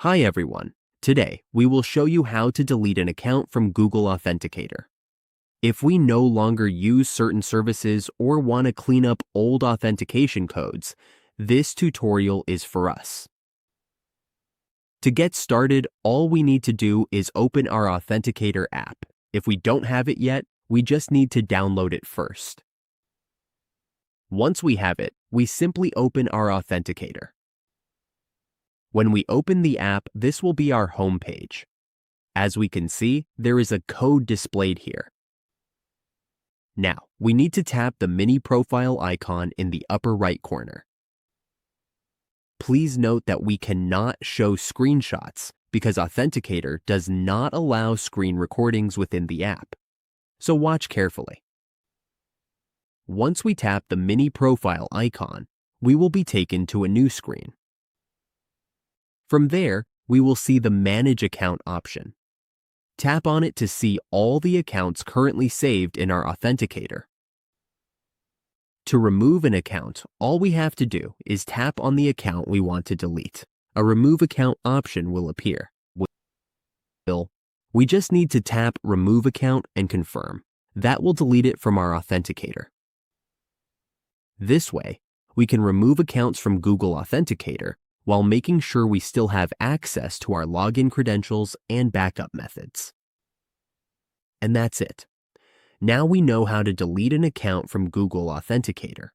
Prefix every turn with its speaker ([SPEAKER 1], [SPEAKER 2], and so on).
[SPEAKER 1] Hi everyone. Today, we will show you how to delete an account from Google Authenticator. If we no longer use certain services or want to clean up old authentication codes, this tutorial is for us. To get started, all we need to do is open our Authenticator app. If we don't have it yet, we just need to download it first. Once we have it, we simply open our Authenticator. When we open the app, this will be our home page. As we can see, there is a code displayed here. Now, we need to tap the mini profile icon in the upper right corner. Please note that we cannot show screenshots because Authenticator does not allow screen recordings within the app. So watch carefully. Once we tap the mini profile icon, we will be taken to a new screen. From there, we will see the Manage Account option. Tap on it to see all the accounts currently saved in our Authenticator. To remove an account, all we have to do is tap on the account we want to delete. A Remove Account option will appear. We just need to tap Remove Account and confirm. That will delete it from our Authenticator. This way, we can remove accounts from Google Authenticator while making sure we still have access to our login credentials and backup methods. And that's it. Now we know how to delete an account from Google Authenticator.